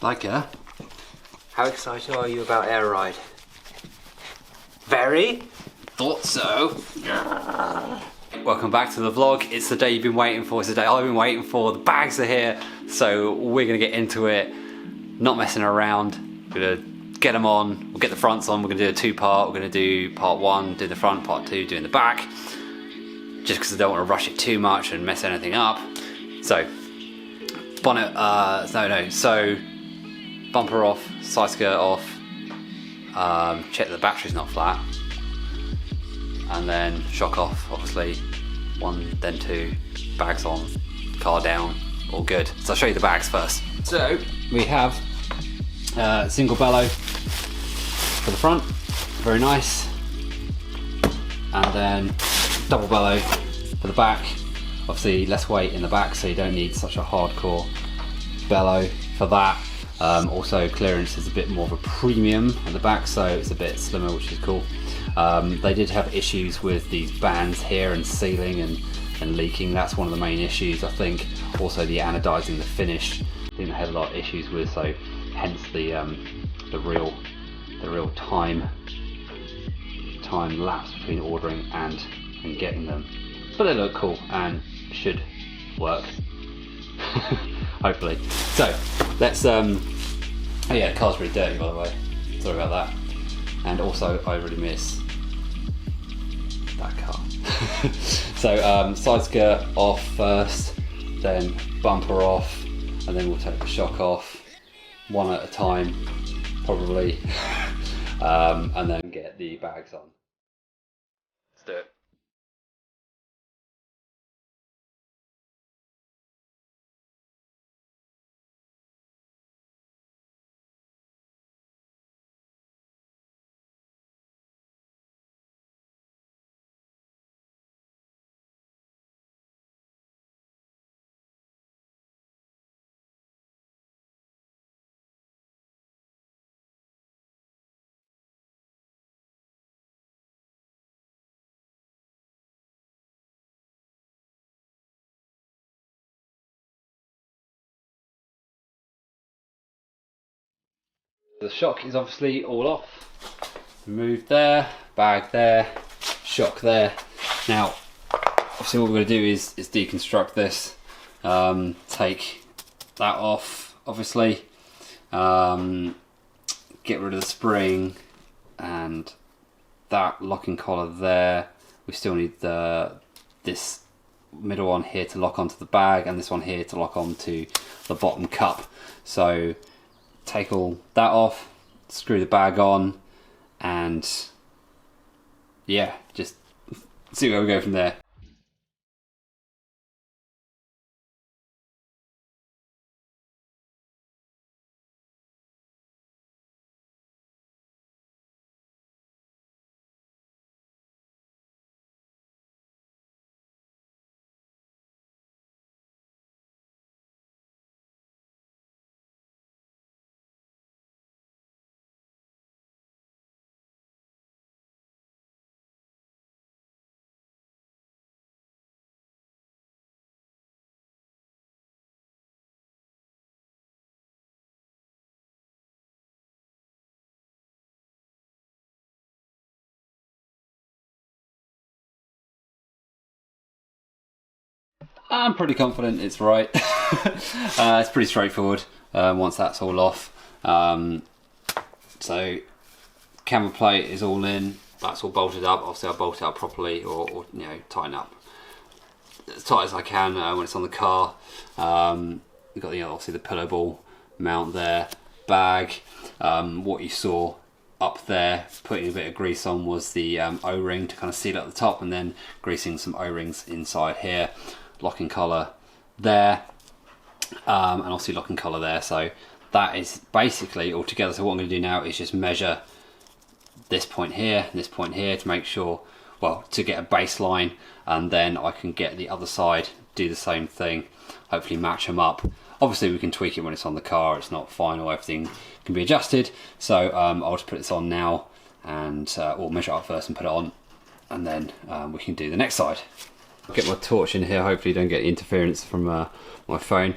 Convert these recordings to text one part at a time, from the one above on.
Like her. How excited are you about Air Ride? Very? Thought so. Welcome back to the vlog. It's the day you've been waiting for. It's the day I've been waiting for. The bags are here, so we're gonna get into it. Not messing around. We're gonna get them on. We'll get the fronts on. We're gonna do a two-part. We're gonna do part one, do the front, part two, doing the back. Just because I don't want to rush it too much and mess anything up. So, bonnet. So bumper off, side skirt off. Check that the battery's not flat. And then shock off, obviously, one, then two, bags on, car down, all good. So I'll show you the bags first. So we have single bellow for the front, very nice, and then double bellow for the back. Obviously less weight in the back, so you don't need such a hardcore bellow for that. Also clearance is a bit more of a premium at the back, so it's a bit slimmer, which is cool. They did have issues with these bands here and sealing and leaking. That's one of the main issues, I think. Also the anodizing, the finish, I think they had a lot of issues with, so hence the real time lapse between ordering and getting them. But they look cool and should work. Hopefully. So let's oh yeah, the car's really dirty, by the way, sorry about that. And also I really miss that car. So side skirt off first, then bumper off, and then we'll take the shock off one at a time probably. And then get the bags on. Let's do it. The shock is obviously all off. Removed there, bag there, shock there. Now, obviously what we're going to do is deconstruct this. Take that off, obviously. Get rid of the spring and that locking collar there. We still need this middle one here to lock onto the bag, and this one here to lock onto the bottom cup. So take all that off, screw the bag on, and yeah, just see where we go from there. I'm pretty confident it's right. It's pretty straightforward once that's all off. So camber plate is all in, that's all bolted up. Obviously I bolt it up properly, or you know, tighten up as tight as I can when it's on the car. We've got obviously the pillow ball mount there, bag. What you saw up there, putting a bit of grease on, was the O-ring to kind of seal at the top, and then greasing some O-rings inside here. Locking collar there, and obviously locking collar there. So that is basically all together. So what I'm going to do now is just measure this point here and this point here to make sure, well, to get a baseline, and then I can get the other side, do the same thing, hopefully match them up. Obviously we can tweak it when it's on the car, it's not final, everything can be adjusted. So I'll just put this on now, and we'll measure up first and put it on, and then we can do the next side. I'll get my torch in here, hopefully don't get interference from my phone.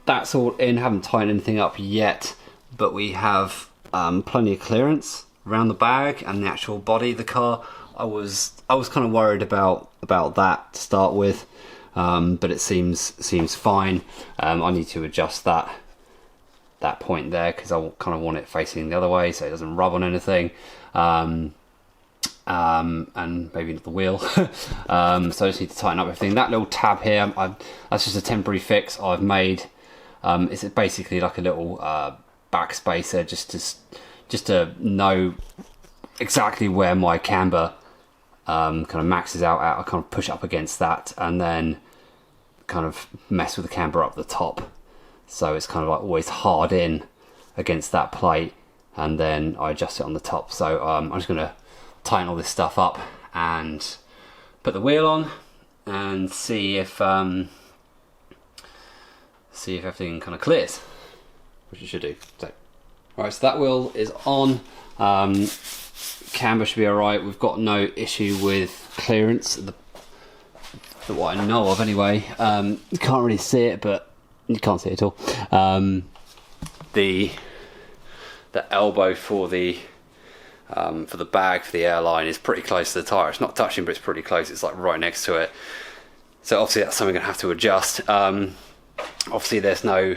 that's all in. Haven't tightened anything up yet, but we have plenty of clearance around the bag and the actual body of the car. I was kind of worried about that to start with, but it seems fine. I need to adjust that point there because I kind of want it facing the other way so it doesn't rub on anything, and maybe not the wheel. So I just need to tighten up everything. That little tab here, that's just a temporary fix I've made. It's basically like a little backspacer just to know exactly where my camber kind of maxes out at. I kind of push up against that and then kind of mess with the camber up the top, so it's kind of like always hard in against that plate, and then I adjust it on the top. So I'm just going to tighten all this stuff up and put the wheel on and see if everything kind of clears, which it should do. So, right, so that wheel is on. Camber should be alright. We've got no issue with clearance, what I know of anyway. You can't really see it, but you can't see it at all. The elbow for the bag for the airline is pretty close to the tyre. It's not touching, but it's pretty close. It's like right next to it. So obviously that's something I'm gonna have to adjust. Obviously there's no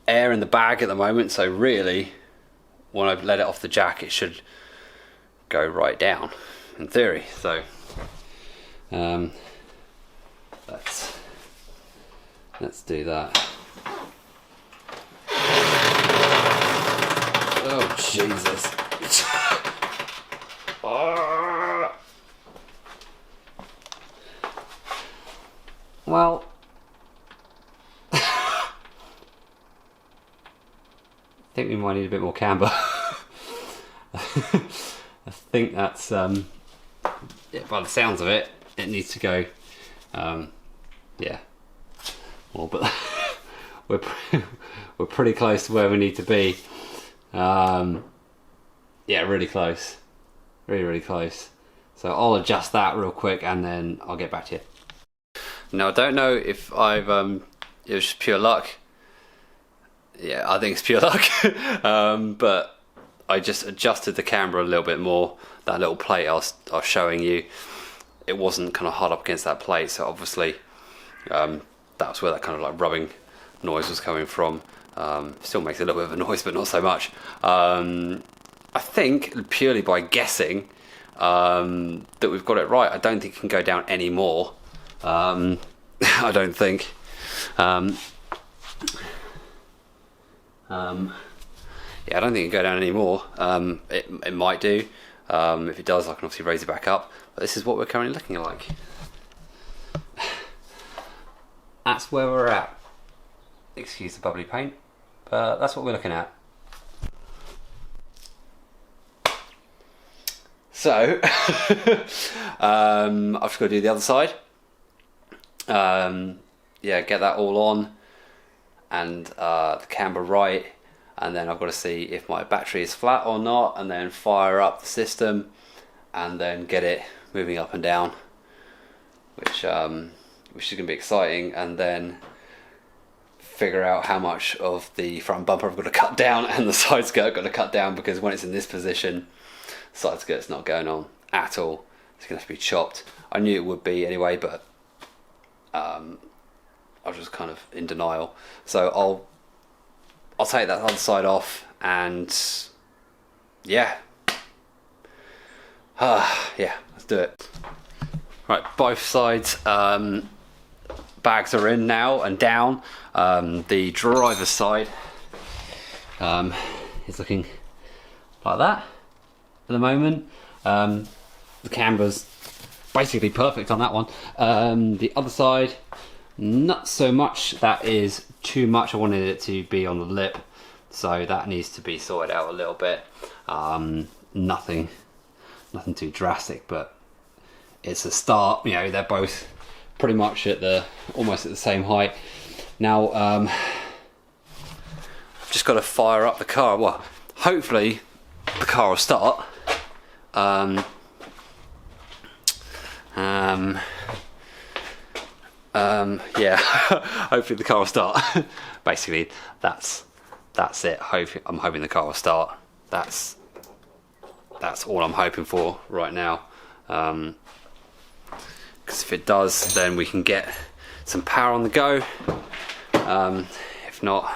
air in the bag at the moment, so really when I let it off the jack it should go right down in theory. So let's do that. Oh Jesus. Well, I think we might need a bit more camber. I think that's yeah, by the sounds of it, it needs to go yeah, well, but we're pretty close to where we need to be. Yeah, really close, really close. So I'll adjust that real quick and then I'll get back to you. Now I don't know if I've it was just pure luck. Yeah, I think it's pure luck. But I just adjusted the camera a little bit more. That little plate I was showing you, it wasn't kind of hard up against that plate, so obviously that's where that kind of like rubbing noise was coming from. Still makes a little bit of a noise, but not so much. I think purely by guessing that we've got it right. I don't think it can go down any more. I don't think. Yeah, I don't think it can go down anymore. It might do. If it does, I can obviously raise it back up. But this is what we're currently looking like. That's where we're at. Excuse the bubbly paint, but that's what we're looking at. So, I've just got to do the other side. Yeah, get that all on and the camber right, and then I've got to see if my battery is flat or not, and then fire up the system and then get it moving up and down, which is going to be exciting, and then figure out how much of the front bumper I've got to cut down and the side skirt I've got to cut down, because when it's in this position, side skirt's not going on at all. It's going to have to be chopped. I knew it would be anyway, but I was just kind of in denial. So I'll take that other side off, and yeah, yeah, let's do it. Right, both sides bags are in now and down. The driver's side is looking like that at the moment. The camber's basically perfect on that one. The other side, not so much. That is too much. I wanted it to be on the lip, so that needs to be sorted out a little bit. Nothing too drastic, but it's a start. You know, they're both pretty much almost at the same height. Now, I've just got to fire up the car. Well, hopefully the car will start. Yeah, hopefully the car will start. Basically, that's it. I'm hoping the car will start. That's all I'm hoping for right now. Because if it does, then we can get some power on the go. If not,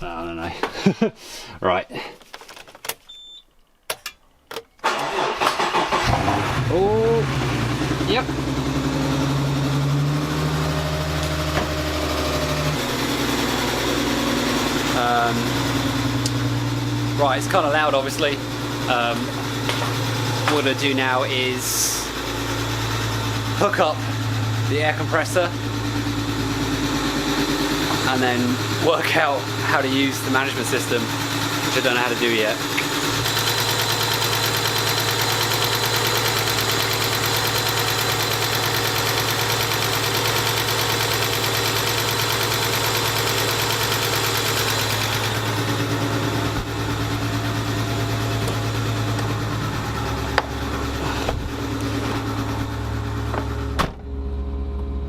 I don't know. Right. Oh, yep. Right, it's kind of loud, obviously. What I'm going to do now is hook up the air compressor and then work out how to use the management system, which I don't know how to do yet.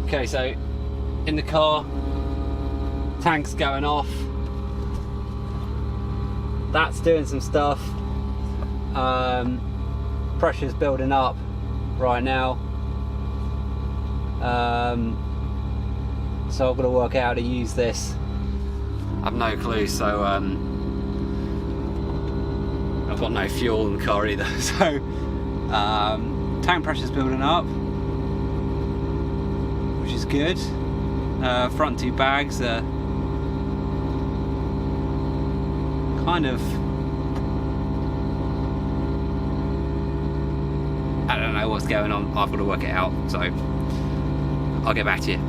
Okay, so in the car, tank's going off. That's doing some stuff. Pressure's building up right now. So I've got to work out how to use this. I've no clue, so I've got no fuel in the car either. So tank pressure's building up, which is good. Front two bags are kind of, I don't know what's going on. I've got to work it out, so I'll get back to you.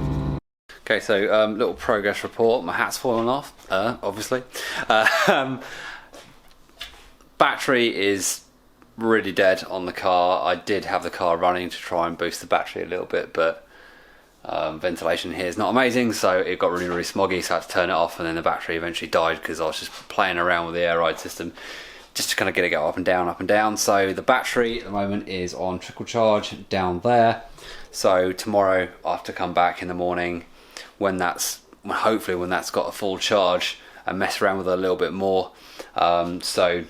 Okay, so little progress report. My hat's fallen off, obviously. Battery is really dead on the car. I did have the car running to try and boost the battery a little bit, but ventilation here is not amazing, so it got really smoggy, so I had to turn it off, and then the battery eventually died because I was just playing around with the air ride system just to kind of get it go up and down. So the battery at the moment is on trickle charge down there. So tomorrow I have to come back in the morning hopefully when that's got a full charge and mess around with it a little bit more. So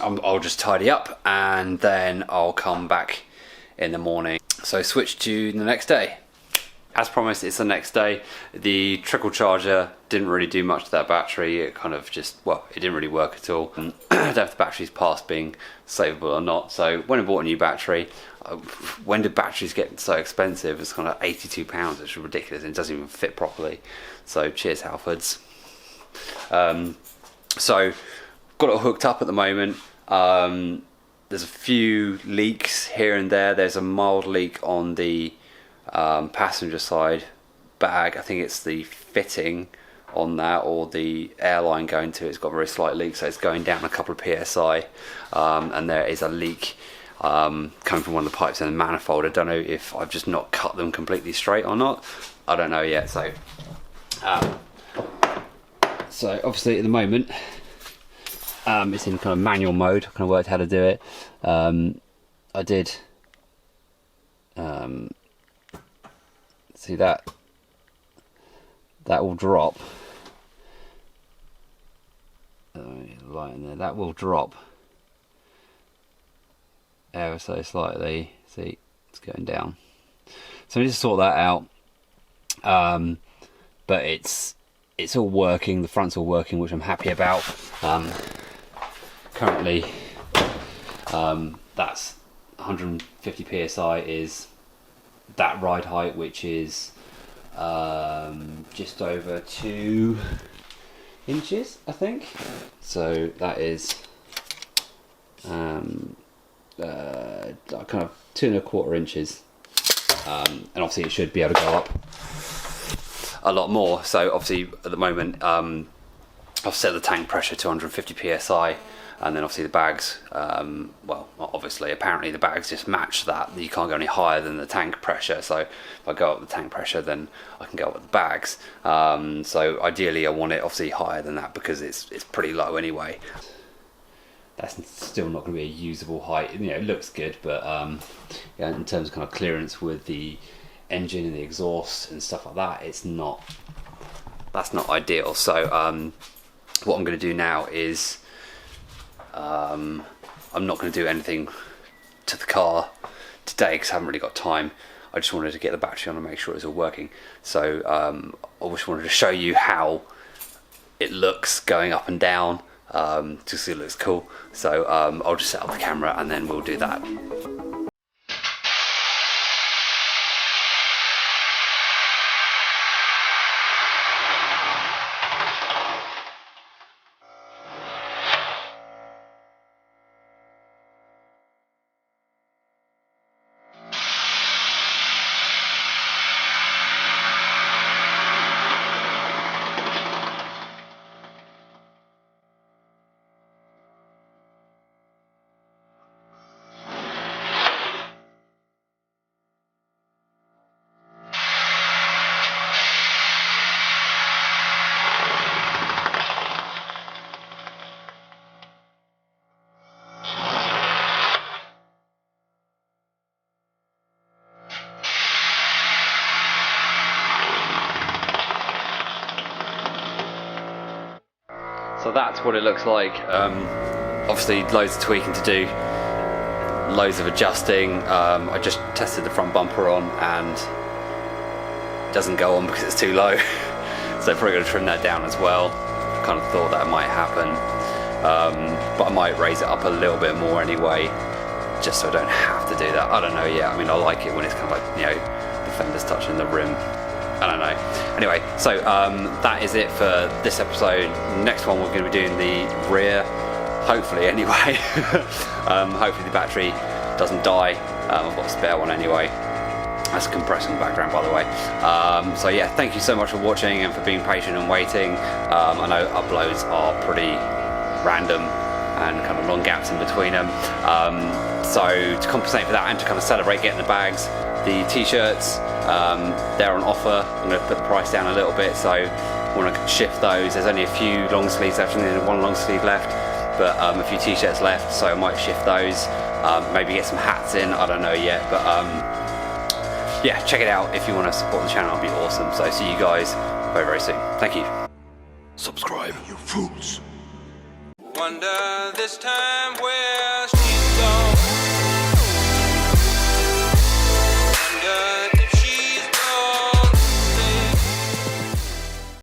I'll just tidy up and then I'll come back in the morning. So switch to the next day. As promised, it's the next day. The trickle charger didn't really do much to that battery. It kind of just, well, it didn't really work at all. I don't know if the battery's past being savable or not. So when I bought a new battery, when did batteries get so expensive? It's kind of £82, which is ridiculous, and it doesn't even fit properly. So cheers, Halfords. So got it hooked up at the moment. There's a few leaks here and there. There's a mild leak on the passenger side bag. I think it's the fitting on that, or the airline going to it's got a very slight leak, so it's going down a couple of psi, and there is a leak coming from one of the pipes in the manifold. I don't know if I've just not cut them completely straight or not. I don't know yet. So obviously at the moment it's in kind of manual mode. I kind of worked how to do it. I did see that will drop. Light in there. That will drop ever so slightly. See, it's going down. So I need to sort that out. But it's all working. The front's all working, which I'm happy about. Currently, that's 150 psi is that ride height, which is just over 2 inches, I think. So that is kind of 2¼ inches, and obviously it should be able to go up a lot more. So obviously at the moment I've set the tank pressure to 150 psi, and then obviously the bags, well, obviously apparently the bags just match that. You can't go any higher than the tank pressure, so if I go up the tank pressure then I can go up with the bags. So ideally I want it obviously higher than that because it's pretty low anyway. That's still not going to be a usable height. You know, it looks good, but yeah, in terms of kind of clearance with the engine and the exhaust and stuff like that, that's not ideal. So what I'm going to do now is I'm not going to do anything to the car today because I haven't really got time. I just wanted to get the battery on and make sure it's all working. So I just wanted to show you how it looks going up and down, just so it looks cool. So I'll just set up the camera and then we'll do that. So that's what it looks like. Obviously loads of tweaking to do, loads of adjusting. I just tested the front bumper on and it doesn't go on because it's too low. So I'm probably going to trim that down as well. Kind of thought that might happen. But I might raise it up a little bit more anyway, just so I don't have to do that. I don't know yet. I mean, I like it when it's kind of like, you know, the fender's touching the rim. I don't know. Anyway, so that is it for this episode. Next one we're going to be doing the rear, hopefully anyway. Hopefully the battery doesn't die. I've got a spare one anyway. That's a compressor in the background, by the way. So yeah, thank you so much for watching and for being patient and waiting. I know uploads are pretty random and kind of long gaps in between them. So to compensate for that and to kind of celebrate getting the bags, the t-shirts, they're on offer. I'm going to put the price down a little bit, so I want to shift those. There's only a few long sleeves left, and then one long sleeve left, but a few t-shirts left, so I might shift those. Maybe get some hats in, I don't know yet, but yeah, check it out if you want to support the channel. It'll be awesome. So see you guys very, very soon. Thank you. Subscribe, you fools. Wonder this time where